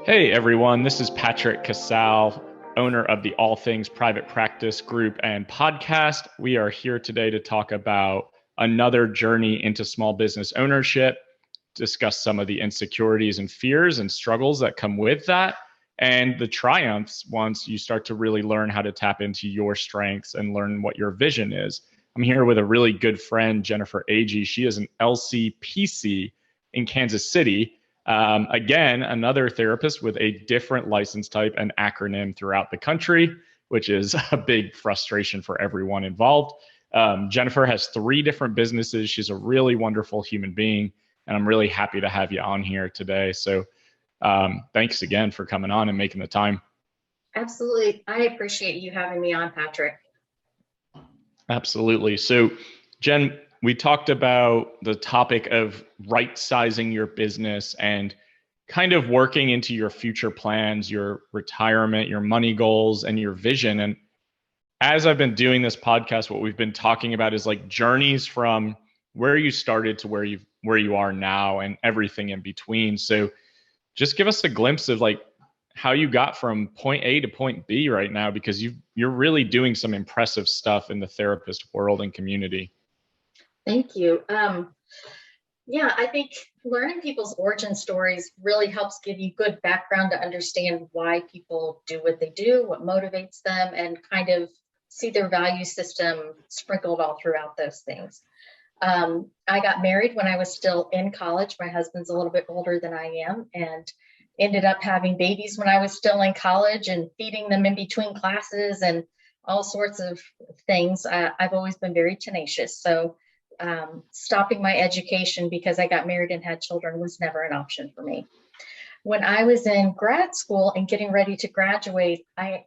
Hey everyone, this is Patrick.Casale, owner of the All Things Private Practice Group and podcast. We are here today to talk about another journey into small business ownership, discuss some of the insecurities and fears and struggles that come with that, and the triumphs once you start to really learn how to tap into your strengths and learn what your vision is. I'm here with a really good friend, Jennifer Agee. She is an 𝗘𝗂𝗂𝗂 in Kansas City. Again, another therapist with a different license type and acronym throughout the country, which is a big frustration for everyone involved. Jennifer has 3 different businesses. She's a really wonderful human being, and I'm really happy to have you on here today. So thanks again for coming on and making the time. Absolutely. I appreciate you having me on, Patrick. Absolutely. So, Jen, we talked about the topic of right-sizing your business and kind of working into your future plans, your retirement, your money goals, and your vision. And as I've been doing this podcast, what we've been talking about is like journeys from where you started to where you are now and everything in between. So just give us a glimpse of like how you got from point A to point B right now, because you're really doing some impressive stuff in the therapist world and community. Thank you. Yeah, I think learning people's origin stories really helps give you good background to understand why people do what they do, what motivates them, and kind of see their value system sprinkled all throughout those things. I got married when I was still in college. My husband's a little bit older than I am, and ended up having babies when I was still in college and feeding them in between classes and all sorts of things. I've always been very tenacious. So stopping my education because I got married and had children was never an option for me. When I was in grad school and getting ready to graduate, I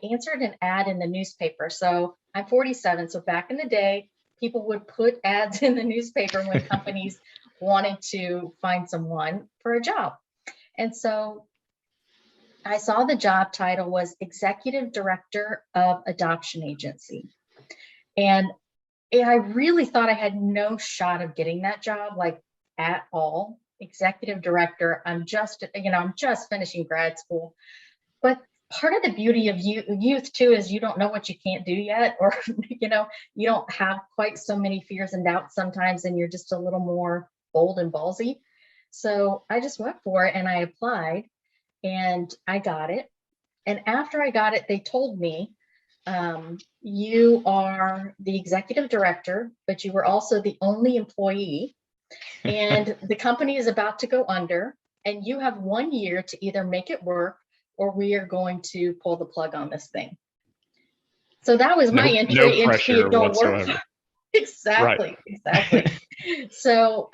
answered an ad in the newspaper. So I'm 47. So back in the day, people would put ads in the newspaper when companies wanted to find someone for a job. And so I saw the job title was Executive Director of Adoption Agency. And I really thought I had no shot of getting that job, like at all. Executive director, I'm just finishing grad school. But part of the beauty of youth too is you don't know what you can't do yet, or you don't have quite so many fears and doubts sometimes, and you're just a little more bold and ballsy. So I just went for it and I applied and I got it. And after I got it, they told me, you are the executive director, but you were also the only employee, and the company is about to go under, and you have 1 year to either make it work or we are going to pull the plug on this thing. So that was my entry into the adult workforce. Exactly. Right. Exactly. So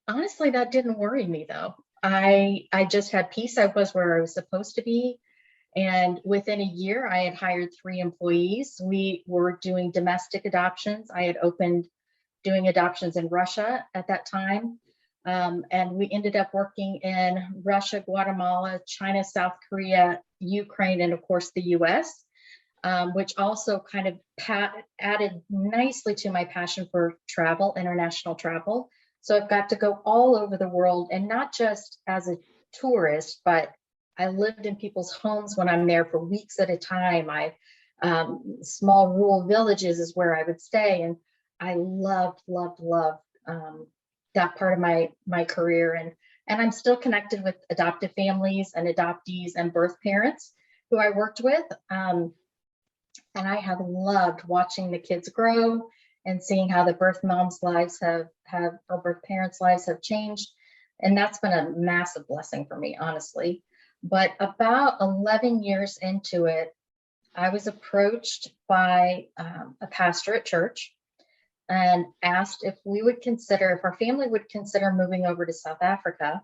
honestly, that didn't worry me though. I just had peace. I was where I was supposed to be. And within a year, I had hired 3 employees. We were doing domestic adoptions. I had opened doing adoptions in Russia at that time. And we ended up working in Russia, Guatemala, China, South Korea, Ukraine, and of course the US, which also kind of added nicely to my passion for travel, international travel. So I've got to go all over the world, and not just as a tourist, but I lived in people's homes when I'm there for weeks at a time. Small rural villages is where I would stay. And I loved that part of my career. And I'm still connected with adoptive families and adoptees and birth parents who I worked with. And I have loved watching the kids grow and seeing how the birth moms' lives or birth parents' lives have changed. And that's been a massive blessing for me, honestly. But about 11 years into it, I was approached by a pastor at church and asked if our family would consider moving over to South Africa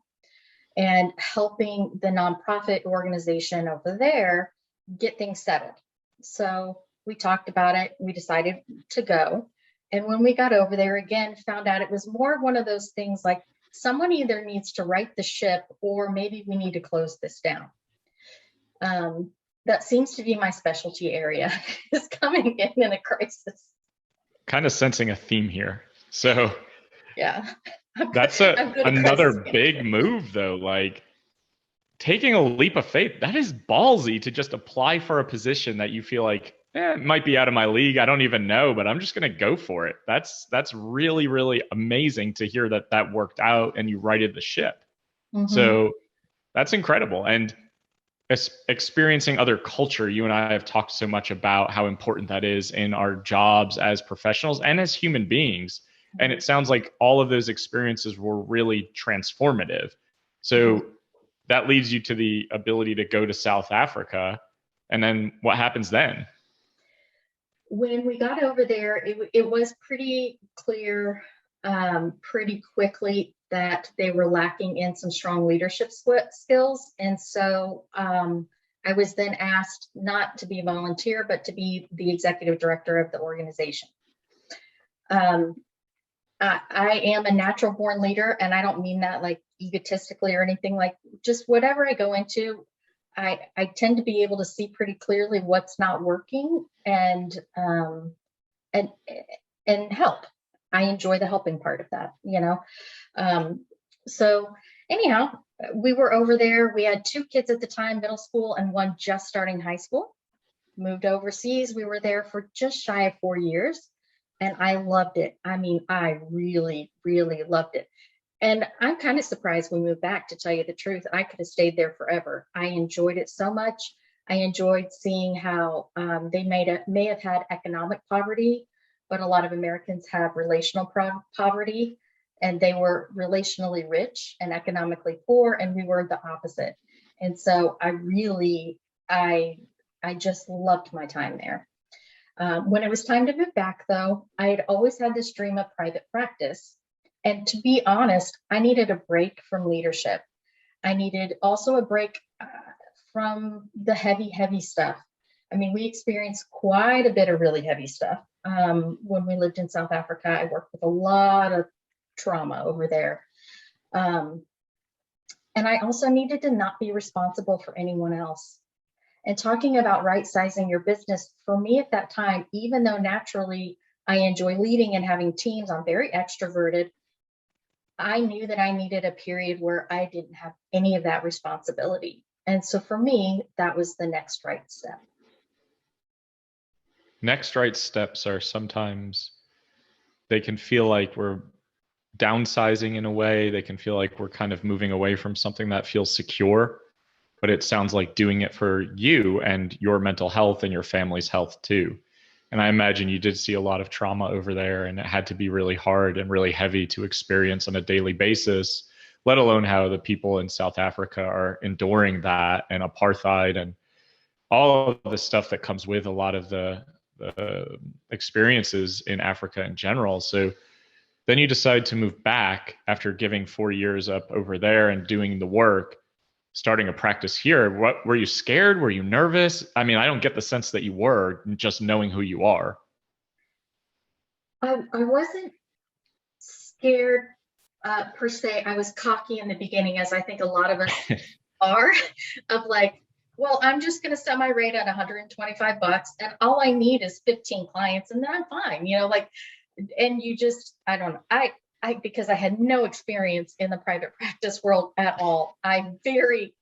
and helping the nonprofit organization over there get things settled. So we talked about it. We decided to go. And when we got over there, again, found out it was more one of those things like, someone either needs to right the ship or maybe we need to close this down. That seems to be my specialty area, is coming in a crisis. Kind of sensing a theme here. So yeah, that's another big move though. Like taking a leap of faith. That is ballsy to just apply for a position that you feel like, it might be out of my league. I don't even know, but I'm just going to go for it. That's really, really amazing to hear that that worked out and you righted the ship. Mm-hmm. So that's incredible. And experiencing other culture, you and I have talked so much about how important that is in our jobs as professionals and as human beings. Mm-hmm. And it sounds like all of those experiences were really transformative. So mm-hmm. that leads you to the ability to go to South Africa. And then what happens then? When we got over there, it was pretty clear pretty quickly that they were lacking in some strong leadership skills. And so I was then asked not to be a volunteer, but to be the executive director of the organization. I am a natural born leader, and I don't mean that like egotistically or anything, like just whatever I go into, I tend to be able to see pretty clearly what's not working and help. I enjoy the helping part of that, you know? So anyhow, we were over there. We had 2 kids at the time, middle school, and 1 just starting high school. Moved overseas. We were there for just shy of 4 years, and I loved it. I mean, I really, really loved it. And I'm kind of surprised we moved back, to tell you the truth. I could have stayed there forever. I enjoyed it so much. I enjoyed seeing how they may have had economic poverty, but a lot of Americans have relational poverty, and they were relationally rich and economically poor, and we were the opposite. And so I just loved my time there. When it was time to move back, though, I had always had this dream of private practice. And to be honest, I needed a break from leadership. I needed also a break from the heavy stuff. I mean, we experienced quite a bit of really heavy stuff. When we lived in South Africa, I worked with a lot of trauma over there. And I also needed to not be responsible for anyone else. And talking about right-sizing your business, for me at that time, even though naturally I enjoy leading and having teams, I'm very extroverted, I knew that I needed a period where I didn't have any of that responsibility. And so for me, that was the next right step. Next right steps are sometimes, they can feel like we're downsizing in a way. They can feel like we're kind of moving away from something that feels secure, but it sounds like doing it for you and your mental health and your family's health too. And I imagine you did see a lot of trauma over there, and it had to be really hard and really heavy to experience on a daily basis, let alone how the people in South Africa are enduring that and apartheid and all of the stuff that comes with a lot of the experiences in Africa in general. So then you decide to move back after giving 4 years up over there and doing the work, starting a practice here. What were you scared? Were you nervous? I mean, I don't get the sense that you were, just knowing who you are. I wasn't scared per se. I was cocky in the beginning, as I think a lot of us are, of like, well, I'm just going to set my rate at $125 and all I need is 15 clients and then I'm fine, you know, like, and you just, I don't know. I because I had no experience in the private practice world at all, I very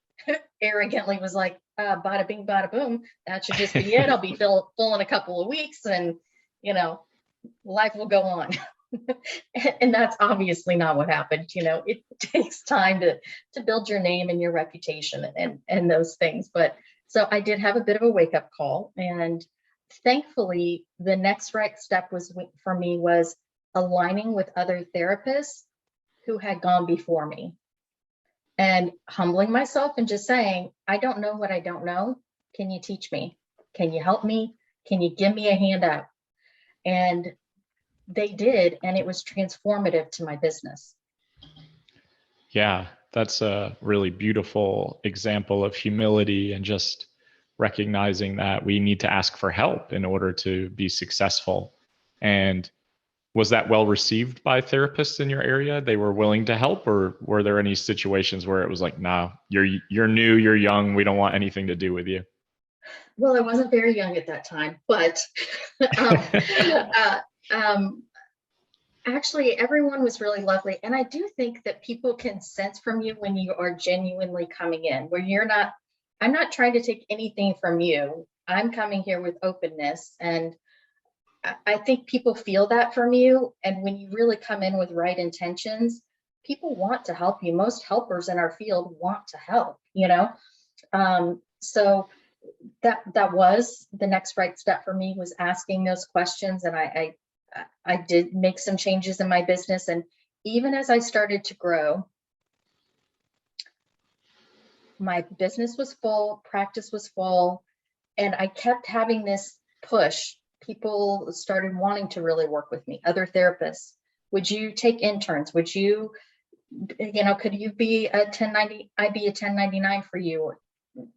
arrogantly was like, bada bing, bada boom, that should just be it. I'll be full in a couple of weeks and, you know, life will go on. And that's obviously not what happened. You know, it takes time to build your name and your reputation and those things. But so I did have a bit of a wake up call, and thankfully the next right step for me was aligning with other therapists who had gone before me and humbling myself and just saying, I don't know what I don't know. Can you teach me? Can you help me? Can you give me a hand up? And they did, and it was transformative to my business. Yeah, that's a really beautiful example of humility and just recognizing that we need to ask for help in order to be successful. And was that well received by therapists in your area? They were willing to help, or were there any situations where it was like, nah, you're new, you're young, we don't want anything to do with you? Well, I wasn't very young at that time, but Actually, everyone was really lovely. And I do think that people can sense from you when you are genuinely coming in, where I'm not trying to take anything from you. I'm coming here with openness. And I think people feel that from you. And when you really come in with right intentions, people want to help you. Most helpers in our field want to help, you know? So that was the next right step for me, was asking those questions. And I did make some changes in my business. And even as I started to grow, my business was full, practice was full, and I kept having this push. People started wanting to really work with me, other therapists. Would you take interns? Would you, could you be a 1090, I'd be a 1099 for you,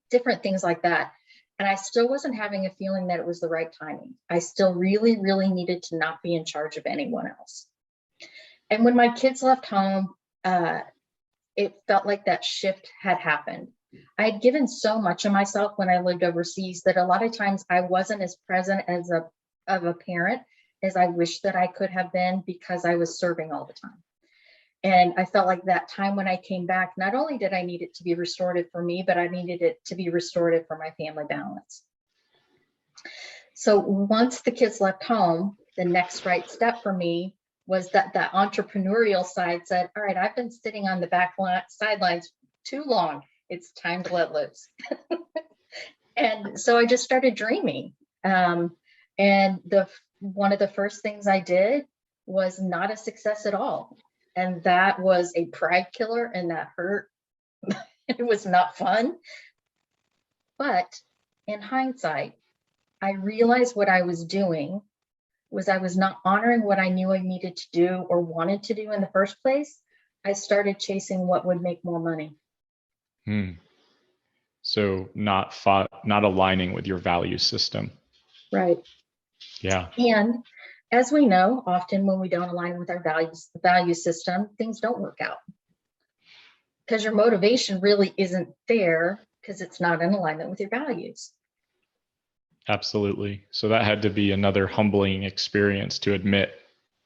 different things like that. And I still wasn't having a feeling that it was the right timing. I still really, really needed to not be in charge of anyone else. And when my kids left home, it felt like that shift had happened. I had given so much of myself when I lived overseas that a lot of times I wasn't as present as of a parent as I wish that I could have been, because I was serving all the time. And I felt like that time when I came back, not only did I need it to be restorative for me, but I needed it to be restorative for my family balance. So once the kids left home, the next right step for me was that entrepreneurial side said, all right, I've been sitting on the sidelines too long. It's time to let loose. And so I just started dreaming. And one of the first things I did was not a success at all. And that was a pride killer, and that hurt. It was not fun. But in hindsight, I realized what I was doing was I was not honoring what I knew I needed to do or wanted to do in the first place. I started chasing what would make more money. So not aligning with your value system. Right. Yeah. And as we know, often when we don't align with our value system, things don't work out, because your motivation really isn't there, because it's not in alignment with your values. Absolutely. So that had to be another humbling experience to admit,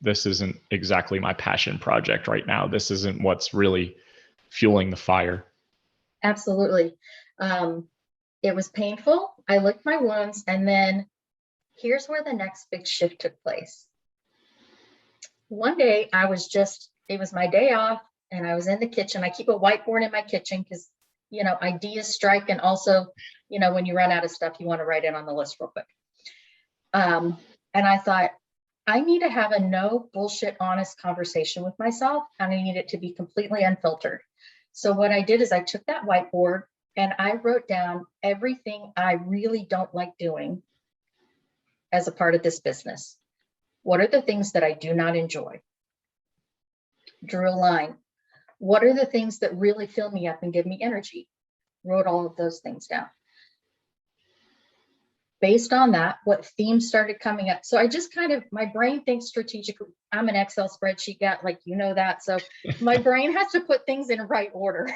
this isn't exactly my passion project right now. This isn't what's really fueling the fire. Absolutely. It was painful. I licked my wounds, and then here's where the next big shift took place. One day it was my day off, and I was in the kitchen. I keep a whiteboard in my kitchen because, ideas strike. And also, when you run out of stuff, you want to write it on the list real quick. And I thought, I need to have a no bullshit, honest conversation with myself, and I need it to be completely unfiltered. So what I did is I took that whiteboard and I wrote down everything I really don't like doing as a part of this business. What are the things that I do not enjoy? Drew a line. What are the things that really fill me up and give me energy? Wrote all of those things down. Based on that, what themes started coming up? So I just my brain thinks strategically. I'm an Excel spreadsheet guy, like, that. So my brain has to put things in right order.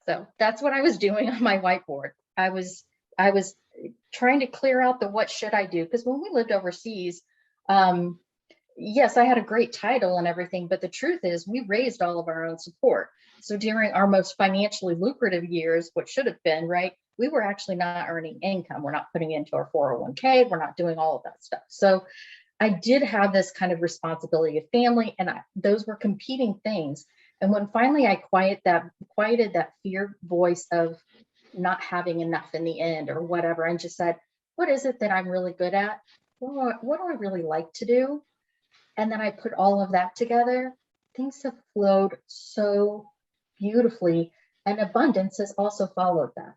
So that's what I was doing on my whiteboard. I was trying to clear out the what should I do? Because when we lived overseas, yes, I had a great title and everything, but the truth is we raised all of our own support. So during our most financially lucrative years, what should have been, right, we were actually not earning income. We're not putting into our 401k. We're not doing all of that stuff. So I did have this kind of responsibility of family, and those were competing things. And when finally I quieted that fear voice of not having enough in the end or whatever, and just said, what is it that I'm really good at? What do I really like to do? And then I put all of that together. Things have flowed so beautifully, and abundance has also followed that.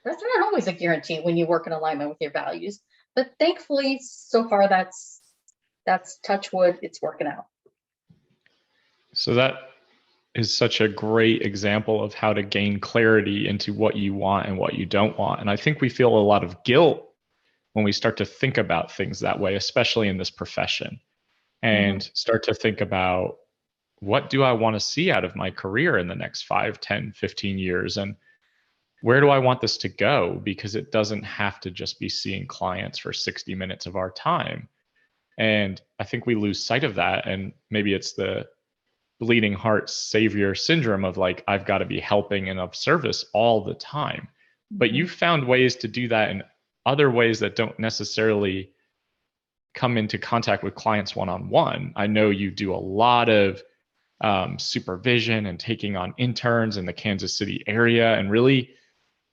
That's not always a guarantee when you work in alignment with your values, but thankfully so far that's touch wood, it's working out. So that is such a great example of how to gain clarity into what you want and what you don't want. And I think we feel a lot of guilt when we start to think about things that way, especially in this profession, and start to think about, what do I want to see out of my career in the next 5, 10, 15 years? And where do I want this to go? Because it doesn't have to just be seeing clients for 60 minutes of our time. And I think we lose sight of that. And maybe it's the bleeding heart savior syndrome of like, I've got to be helping and of service all the time. But you've found ways to do that in other ways that don't necessarily come into contact with clients one-on-one. I know you do a lot of supervision and taking on interns in the Kansas City area. And really,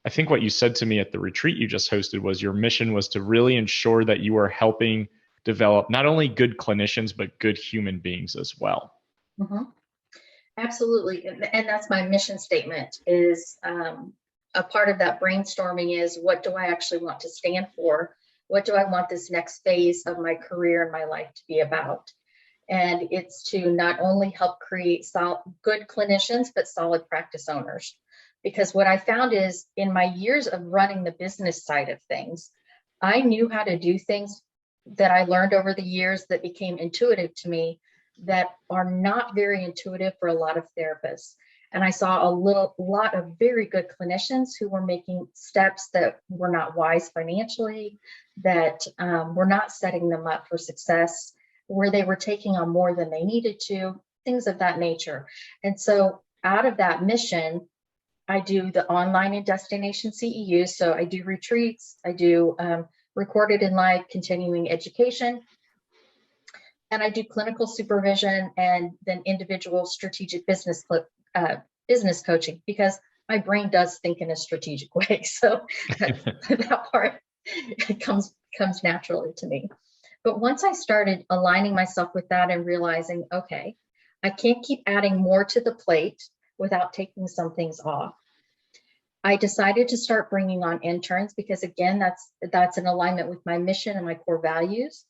I think what you said to me at the retreat you just hosted was your mission was to really ensure that you are helping develop not only good clinicians, but good human beings as well. Mm-hmm. Absolutely. And that's my mission statement is a part of that brainstorming is, what do I actually want to stand for? What do I want this next phase of my career and my life to be about? And it's to not only help create good clinicians, but solid practice owners. Because what I found is in my years of running the business side of things, I knew how to do things that I learned over the years that became intuitive to me that are not very intuitive for a lot of therapists. And I saw a lot of very good clinicians who were making steps that were not wise financially, that were not setting them up for success, where they were taking on more than they needed to, things of that nature. And so out of that mission, I do the online and destination CEUs. So I do retreats, I do recorded and live continuing education, and I do clinical supervision and then individual strategic business coaching, because my brain does think in a strategic way. So that part comes naturally to me. But once I started aligning myself with that and realizing, okay, I can't keep adding more to the plate without taking some things off, I decided to start bringing on interns, because again, that's in alignment with my mission and my core values.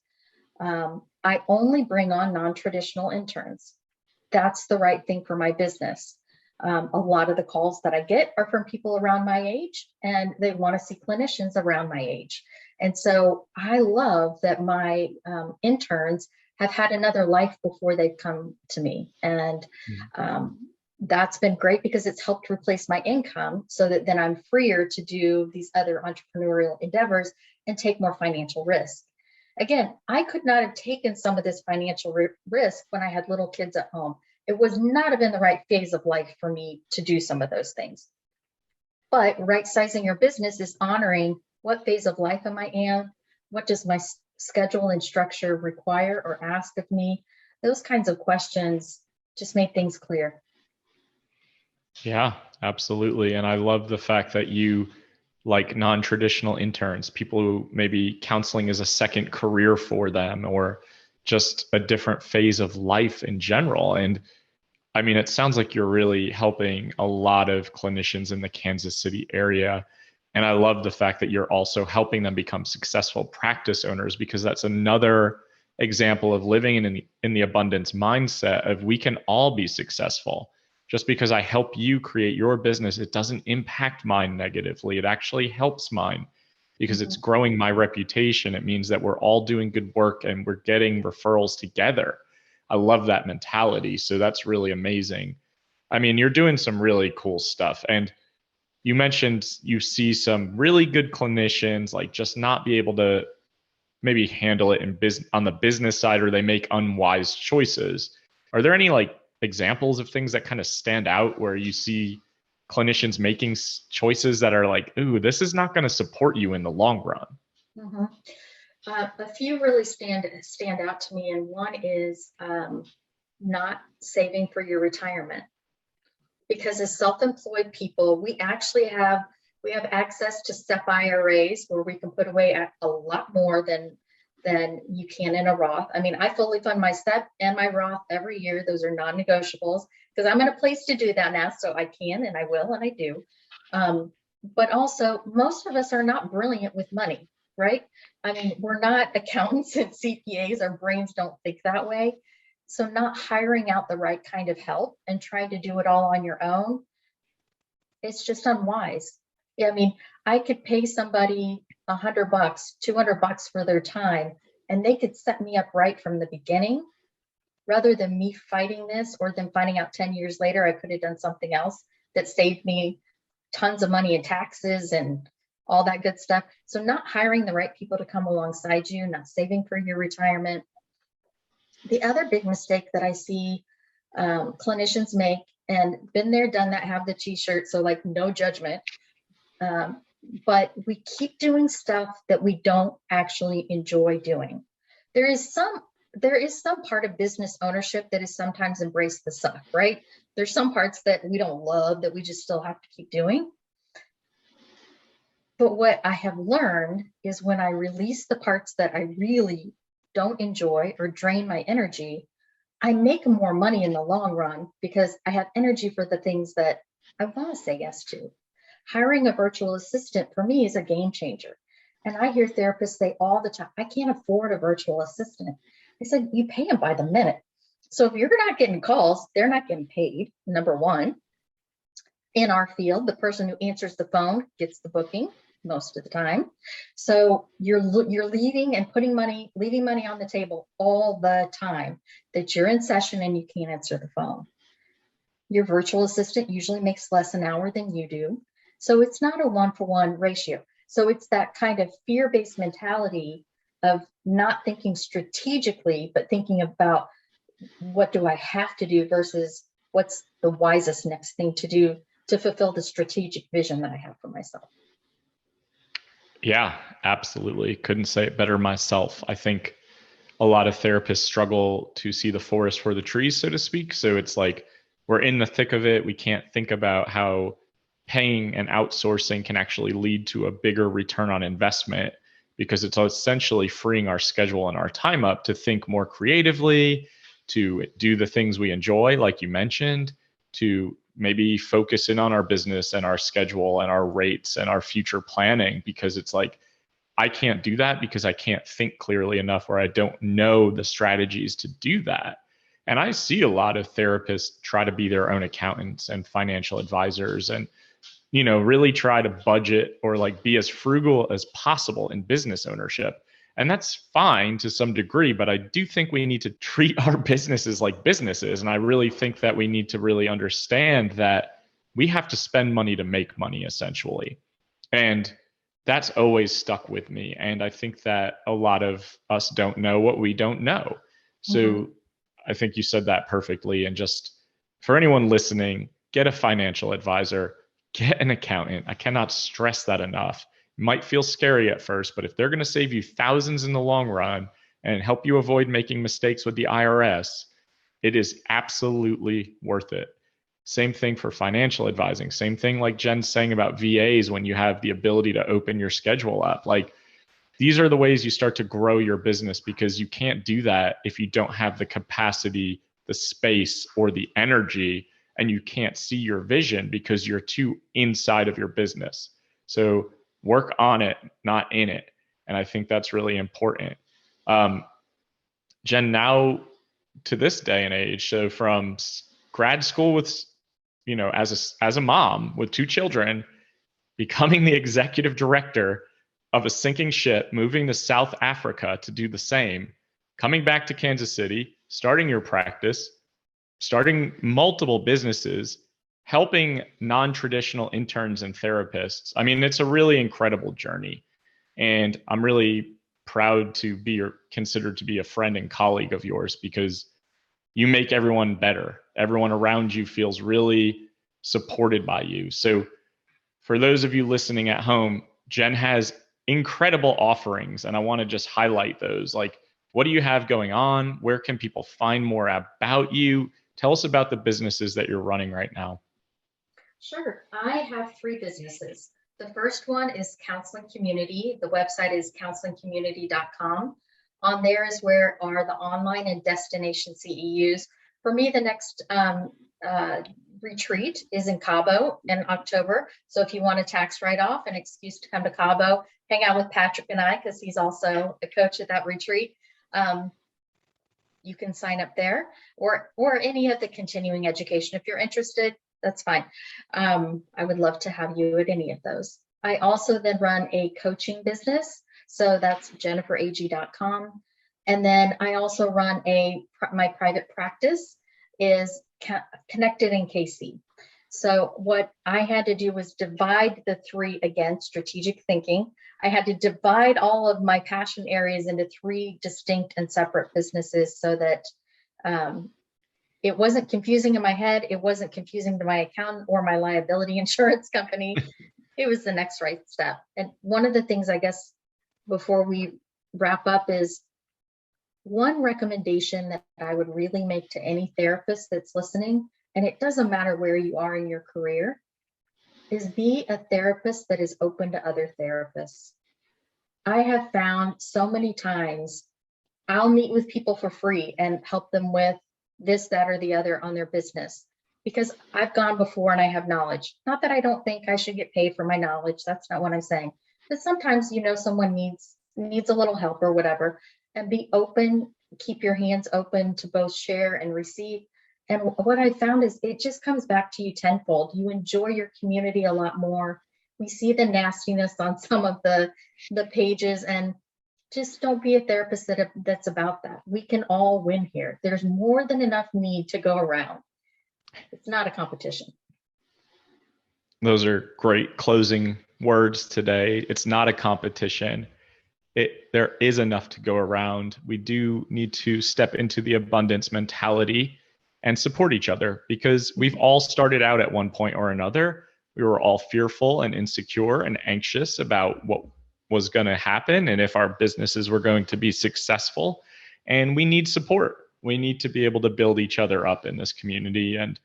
I only bring on non-traditional interns. That's the right thing for my business. A lot of the calls that I get are from people around my age, and they want to see clinicians around my age. And so I love that my interns have had another life before they've come to me. And that's been great because it's helped replace my income so that then I'm freer to do these other entrepreneurial endeavors and take more financial risk. Again, I could not have taken some of this financial risk when I had little kids at home. It was not have been the right phase of life for me to do some of those things. But right sizing your business is honoring what phase of life am I in? What does my schedule and structure require or ask of me? Those kinds of questions just made things clear. Yeah, absolutely. And I love the fact that you like non-traditional interns, people who maybe counseling is a second career for them or just a different phase of life in general. And I mean, it sounds like you're really helping a lot of clinicians in the Kansas City area. And I love the fact that you're also helping them become successful practice owners, because that's another example of living in the abundance mindset of we can all be successful. Just because I help you create your business, it doesn't impact mine negatively. It actually helps mine because it's growing my reputation. It means that we're all doing good work and we're getting referrals together. I love that mentality. So that's really amazing. I mean, you're doing some really cool stuff. And you mentioned you see some really good clinicians like just not be able to maybe handle it on the business side, or they make unwise choices. Are there any like examples of things that kind of stand out where you see clinicians making choices that are like, ooh, this is not going to support you in the long run? A few really stand out to me, and one is not saving for your retirement. Because as self-employed people, we actually have access to SEP IRAs where we can put away a lot more than you can in a Roth. I mean, I fully fund my SEP and my Roth every year. Those are non-negotiables because I'm in a place to do that now. So I can, and I will, and I do. But also, most of us are not brilliant with money, right? I mean, we're not accountants and CPAs. Our brains don't think that way. So not hiring out the right kind of help and trying to do it all on your own, it's just unwise. Yeah, I mean, I could pay somebody $100, $200 for their time, and they could set me up right from the beginning, rather than me fighting this or then finding out 10 years later I could have done something else that saved me tons of money in taxes and all that good stuff. So not hiring the right people to come alongside you, not saving for your retirement, The other big mistake that I see clinicians make, and been there, done that, have the t-shirt, so like no judgment, but we keep doing stuff that we don't actually enjoy doing. There is some part of business ownership that is sometimes embrace the suck, right? There's some parts that we don't love that we just still have to keep doing. But what I have learned is when I release the parts that I really don't enjoy or drain my energy, I make more money in the long run because I have energy for the things that I want to say yes to. Hiring a virtual assistant for me is a game changer. And I hear therapists say all the time, I can't afford a virtual assistant. I said, you pay them by the minute. So if you're not getting calls, they're not getting paid, number one. In our field, the person who answers the phone gets the booking most of the time. So you're leaving and leaving money on the table all the time that you're in session and you can't answer the phone. Your virtual assistant usually makes less an hour than you do. So it's not a 1-for-1 ratio. So it's that kind of fear-based mentality of not thinking strategically, but thinking about what do I have to do versus what's the wisest next thing to do to fulfill the strategic vision that I have for myself. Yeah, absolutely. Couldn't say it better myself. I think a lot of therapists struggle to see the forest for the trees, so to speak. So it's like we're in the thick of it. We can't think about how paying and outsourcing can actually lead to a bigger return on investment, because it's essentially freeing our schedule and our time up to think more creatively, to do the things we enjoy, like you mentioned, to maybe focus in on our business and our schedule and our rates and our future planning, because it's like, I can't do that because I can't think clearly enough, or I don't know the strategies to do that. And I see a lot of therapists try to be their own accountants and financial advisors and, really try to budget or like be as frugal as possible in business ownership. And that's fine to some degree, but I do think we need to treat our businesses like businesses. And I really think that we need to really understand that we have to spend money to make money, essentially. And that's always stuck with me. And I think that a lot of us don't know what we don't know. So I think you said that perfectly. And just for anyone listening, get a financial advisor, get an accountant. I cannot stress that enough. It might feel scary at first, but if they're going to save you thousands in the long run and help you avoid making mistakes with the IRS, it is absolutely worth it. Same thing for financial advising. Same thing like Jen's saying about VAs, when you have the ability to open your schedule up. Like, these are the ways you start to grow your business, because you can't do that if you don't have the capacity, the space, or the energy, and you can't see your vision because you're too inside of your business. So work on it, not in it. And I think that's really important. Jen, now to this day and age, so from grad school with, as a mom with 2 children, becoming the executive director of a sinking ship, moving to South Africa to do the same, coming back to Kansas City, starting your practice, starting multiple businesses, helping non-traditional interns and therapists. I mean, it's a really incredible journey. And I'm really proud to be considered to be a friend and colleague of yours, because you make everyone better. Everyone around you feels really supported by you. So for those of you listening at home, Jen has incredible offerings, and I want to just highlight those. Like, what do you have going on? Where can people find more about you? Tell us about the businesses that you're running right now. Sure. I have 3 businesses. The first one is Counseling Community. The website is counselingcommunity.com. On there is where are the online and destination CEUs. For me, the next retreat is in Cabo in October. So if you want a tax write-off, an excuse to come to Cabo, hang out with Patrick and I, because he's also a coach at that retreat. You can sign up there, or any of the continuing education. If you're interested, that's fine. I would love to have you at any of those. I also then run a coaching business. So that's jenniferagee.com. And then I also run my private practice is Connected in KC. So what I had to do was divide the three, again, strategic thinking. I had to divide all of my passion areas into three distinct and separate businesses so that it wasn't confusing in my head. It wasn't confusing to my accountant or my liability insurance company. It was the next right step. And one of the things, I guess, before we wrap up is one recommendation that I would really make to any therapist that's listening, and it doesn't matter where you are in your career, is be a therapist that is open to other therapists. I have found so many times I'll meet with people for free and help them with this, that, or the other on their business, because I've gone before and I have knowledge. Not that I don't think I should get paid for my knowledge. That's not what I'm saying. But sometimes, you know, someone needs a little help or whatever, and be open, keep your hands open to both share and receive. And what I found is it just comes back to you tenfold. You enjoy your community a lot more. We see the nastiness on some of the pages, and just don't be a therapist that's about that. We can all win here. There's more than enough need to go around. It's not a competition. Those are great closing words today. It's not a competition. There is enough to go around. We do need to step into the abundance mentality and support each other, because we've all started out at one point or another. We were all fearful and insecure and anxious about what was going to happen and if our businesses were going to be successful. And we need support. We need to be able to build each other up in this community. And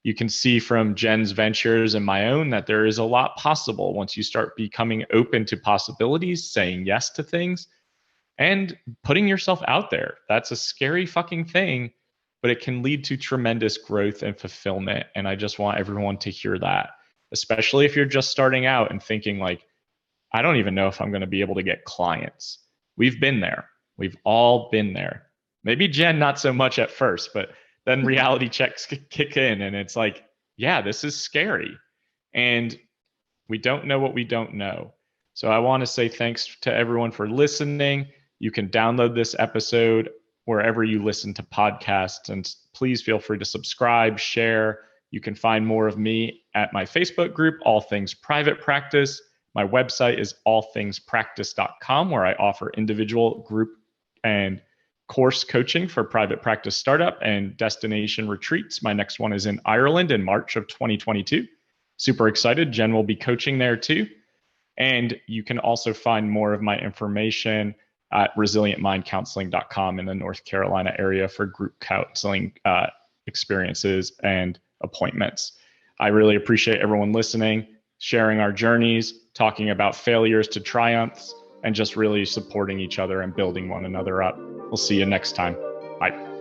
you can see from Jen's ventures and my own that there is a lot possible once you start becoming open to possibilities, saying yes to things, and putting yourself out there. That's a scary fucking thing, but it can lead to tremendous growth and fulfillment. And I just want everyone to hear that, especially if you're just starting out and thinking like, I don't even know if I'm going to be able to get clients. We've been there. We've all been there. Maybe Jen, not so much at first, but then reality checks kick in and it's like, yeah, this is scary. And we don't know what we don't know. So I want to say thanks to everyone for listening. You can download this episode wherever you listen to podcasts, and please feel free to subscribe, share. You can find more of me at my Facebook group, All Things Private Practice. My website is allthingspractice.com, where I offer individual, group, and course coaching for private practice startup and destination retreats. My next one is in Ireland in March of 2022. Super excited. Jen will be coaching there too. And you can also find more of my information at resilientmindcounseling.com in the North Carolina area for group counseling experiences and appointments. I really appreciate everyone listening, sharing our journeys, talking about failures to triumphs, and just really supporting each other and building one another up. We'll see you next time. Bye.